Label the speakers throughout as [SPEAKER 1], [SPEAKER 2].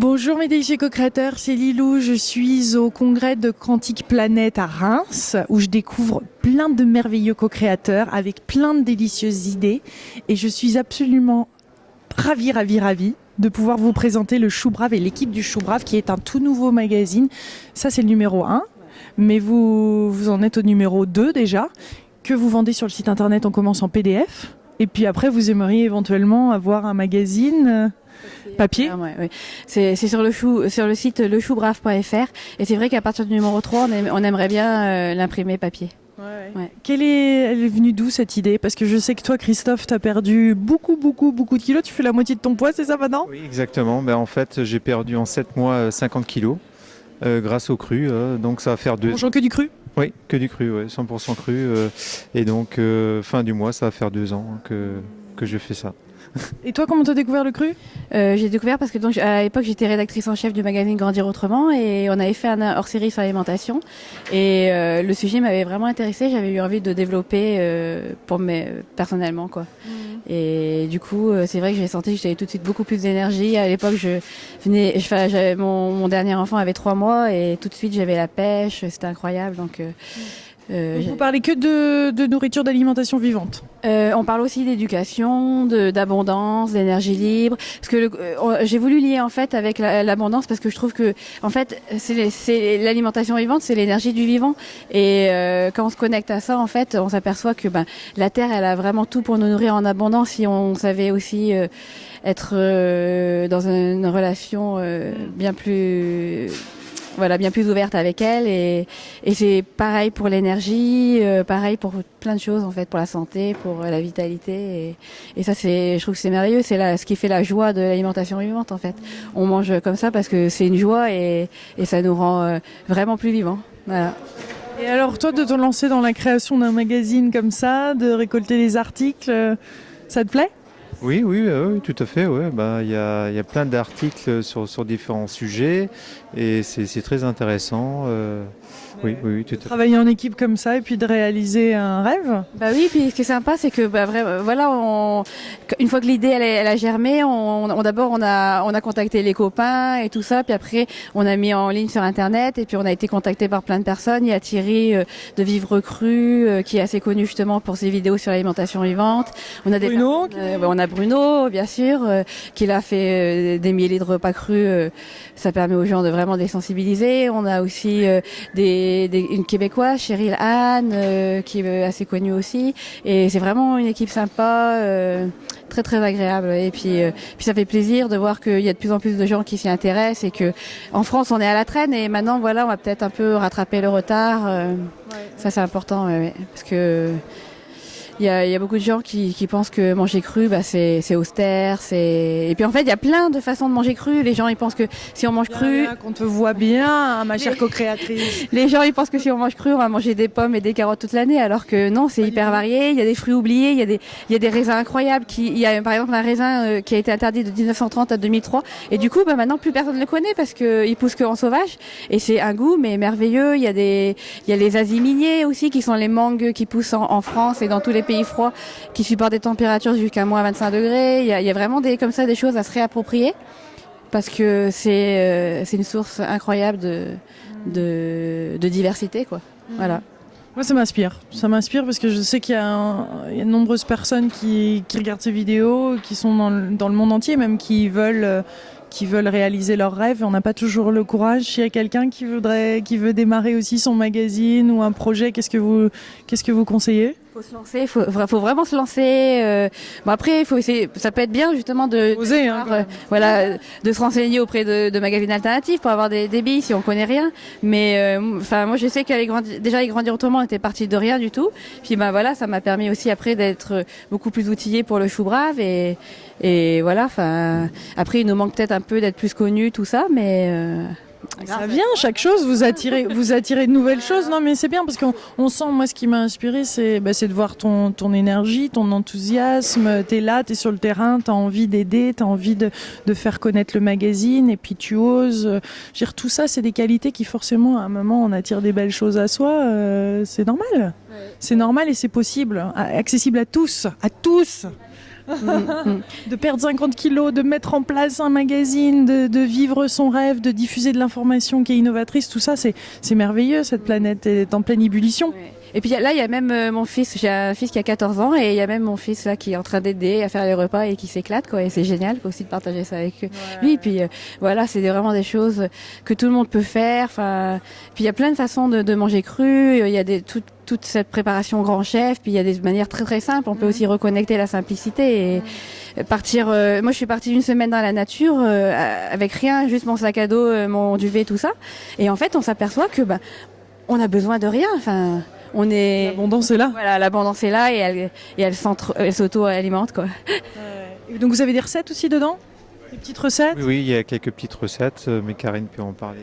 [SPEAKER 1] Bonjour mes délicieux co-créateurs, c'est Lilou, je suis au congrès de Quantique Planet à Reims où je découvre plein de merveilleux co-créateurs avec plein de délicieuses idées et je suis absolument ravie de pouvoir vous présenter le Chou Brave et l'équipe du Chou Brave qui est un tout nouveau magazine. Ça c'est le numéro 1, mais vous en êtes au numéro 2 déjà, que vous vendez sur le site internet. On commence en PDF et puis après vous aimeriez éventuellement avoir un magazine papier.
[SPEAKER 2] Ouais. C'est sur le site lechoubrave.fr et c'est vrai qu'à partir du numéro 3 on aimerait bien l'imprimer papier.
[SPEAKER 1] Ouais. Elle est venue d'où cette idée? Parce que je sais que toi, Christophe, t'as perdu beaucoup de kilos. Tu fais la moitié de ton poids, c'est ça maintenant?
[SPEAKER 3] Oui, exactement. En fait, j'ai perdu en 7 mois 50 kilos grâce au cru. Donc ça va faire 2 ans.
[SPEAKER 1] Mangeant que du cru?
[SPEAKER 3] Oui, que du cru, 100% cru. Et donc, fin du mois, ça va faire 2 ans que je fais ça.
[SPEAKER 1] Et toi, comment t'as découvert le cru?
[SPEAKER 2] J'ai découvert parce que donc, à l'époque j'étais rédactrice en chef du magazine Grandir Autrement et on avait fait un hors-série sur l'alimentation et le sujet m'avait vraiment intéressée. J'avais eu envie de développer personnellement quoi. Et du coup c'est vrai que j'ai senti que j'avais tout de suite beaucoup plus d'énergie. À l'époque j'avais mon dernier enfant avait 3 mois et tout de suite j'avais la pêche, c'était incroyable donc.
[SPEAKER 1] Donc vous parlez que de nourriture, d'alimentation vivante?
[SPEAKER 2] On parle aussi d'éducation, d'abondance, d'énergie libre. Parce que j'ai voulu lier en fait avec l'abondance parce que je trouve que en fait c'est l'alimentation vivante, c'est l'énergie du vivant. Et quand on se connecte à ça, en fait, on s'aperçoit que la terre, elle a vraiment tout pour nous nourrir en abondance si on savait aussi être dans une relation bien plus ouverte avec elle et c'est pareil pour l'énergie, pareil pour plein de choses en fait, pour la santé, pour la vitalité et ça je trouve que c'est merveilleux, c'est ce qui fait la joie de l'alimentation vivante en fait. On mange comme ça parce que c'est une joie et ça nous rend vraiment plus vivants. Voilà.
[SPEAKER 1] Et alors toi, de te lancer dans la création d'un magazine comme ça, de récolter les articles, ça te plaît?
[SPEAKER 3] Oui, tout à fait. Ouais. Y a plein d'articles sur différents sujets et c'est très intéressant. Oui, tout à fait.
[SPEAKER 1] Travailler en équipe comme ça et puis de réaliser un rêve.
[SPEAKER 2] Bah oui, puis ce qui est sympa, c'est que une fois que l'idée elle a germé, d'abord on a contacté les copains et tout ça, puis après on a mis en ligne sur internet et puis on a été contacté par plein de personnes. Il y a Thierry de Vivre Cru qui est assez connu justement pour ses vidéos sur l'alimentation vivante. On a on a Bruno bien sûr qui l'a fait des milliers de repas crus. Ça permet aux gens de vraiment les sensibiliser. On a aussi une Québécoise, Cheryl Anne, qui est assez connue aussi. Et c'est vraiment une équipe sympa, très très agréable. Et puis ça fait plaisir de voir qu'il y a de plus en plus de gens qui s'y intéressent et que en France on est à la traîne et maintenant on va peut-être un peu rattraper le retard. Ça c'est important, parce que il y a beaucoup de gens qui pensent que manger cru, c'est austère, et puis en fait il y a plein de façons de manger cru. Les gens ils pensent que si on mange cru,
[SPEAKER 1] qu'on te voit bien, ma chère co-créatrice.
[SPEAKER 2] Les gens ils pensent que si on mange cru, on va manger des pommes et des carottes toute l'année, alors que non, c'est hyper varié. Il y a des fruits oubliés, il y a des raisins incroyables. Il y a par exemple un raisin qui a été interdit de 1930 à 2003, et du coup maintenant plus personne ne le connaît parce que il pousse que en sauvage, et c'est un goût mais merveilleux. Il y a les aziminiers aussi qui sont les mangues qui poussent en France et dans tous les pays froids qui supportent des températures jusqu'à moins 25 degrés. Il y a vraiment des choses à se réapproprier parce que c'est une source incroyable de diversité quoi. Voilà.
[SPEAKER 1] Moi ça m'inspire parce que je sais qu'il y a de nombreuses personnes qui regardent ces vidéos, qui sont dans le monde entier, même qui veulent réaliser leurs rêves. On n'a pas toujours le courage. S'il y a quelqu'un qui veut démarrer aussi son magazine ou un projet, qu'est-ce que vous conseillez?
[SPEAKER 2] Faut se lancer, faut vraiment se lancer. Après, faut essayer. Ça peut être bien justement de se renseigner auprès de magazines alternatifs pour avoir des billes si on connaît rien. Mais moi, je sais qu'aller Grandir Autrement était parti de rien du tout. Puis ça m'a permis aussi après d'être beaucoup plus outillé pour le Chou Brave et voilà. Après, il nous manque peut-être un peu d'être plus connus, tout ça, mais.
[SPEAKER 1] Ça vient, chaque chose, vous attirez de nouvelles choses. Non, mais c'est bien parce qu'on sent, moi, ce qui m'a inspiré, c'est de voir ton énergie, ton enthousiasme. T'es là, t'es sur le terrain, t'as envie d'aider, t'as envie de faire connaître le magazine et puis tu oses. Tout ça, c'est des qualités qui, forcément, à un moment, on attire des belles choses à soi. C'est normal. Ouais. C'est normal et c'est possible. Accessible à tous. De perdre 50 kilos, de mettre en place un magazine, de vivre son rêve, de diffuser de l'information qui est innovatrice, tout ça, c'est merveilleux, cette planète est en pleine ébullition.
[SPEAKER 2] Ouais. Et puis là, il y a même mon fils, j'ai un fils qui a 14 ans et il y a même mon fils là qui est en train d'aider à faire les repas et qui s'éclate, quoi. Et c'est génial quoi, aussi de partager ça avec lui. Puis voilà, c'est vraiment des choses que tout le monde peut faire. Enfin, puis il y a plein de façons de manger cru. Il y a toute cette préparation grand chef. Puis il y a des manières très très simples. On peut aussi reconnecter la simplicité et partir. Moi, je suis partie une semaine dans la nature avec rien, juste mon sac à dos, mon duvet, tout ça. Et en fait, on s'aperçoit que on a besoin de rien. Enfin.
[SPEAKER 1] L'abondance est là.
[SPEAKER 2] Voilà, l'abondance est là et elle s'auto-alimente, quoi.
[SPEAKER 1] Donc vous avez des recettes aussi dedans? Des petites recettes?
[SPEAKER 3] Oui, il y a quelques petites recettes, mais Karine peut en parler.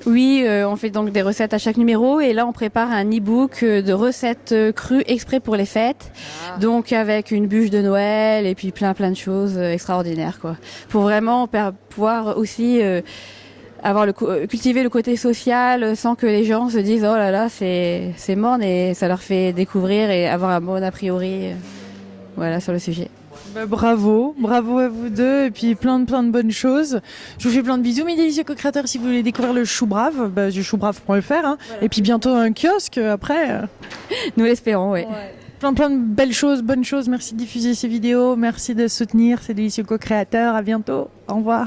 [SPEAKER 2] Oui, on fait donc des recettes à chaque numéro et là on prépare un e-book de recettes crues exprès pour les fêtes. Donc avec une bûche de Noël et puis plein de choses extraordinaires, quoi. Pour vraiment pouvoir aussi cultiver le côté social sans que les gens se disent oh là là c'est morne, et ça leur fait découvrir et avoir un bon a priori voilà sur le sujet.
[SPEAKER 1] Bravo à vous deux et puis plein de bonnes choses. Je vous fais plein de bisous mes délicieux co-créateurs. Si vous voulez découvrir le Chou Brave, du choubrave.fr Voilà. Et puis bientôt un kiosque après.
[SPEAKER 2] Nous l'espérons, oui.
[SPEAKER 1] Plein de belles choses, bonnes choses. Merci de diffuser ces vidéos, merci de soutenir ces délicieux co-créateurs. À bientôt. Au revoir.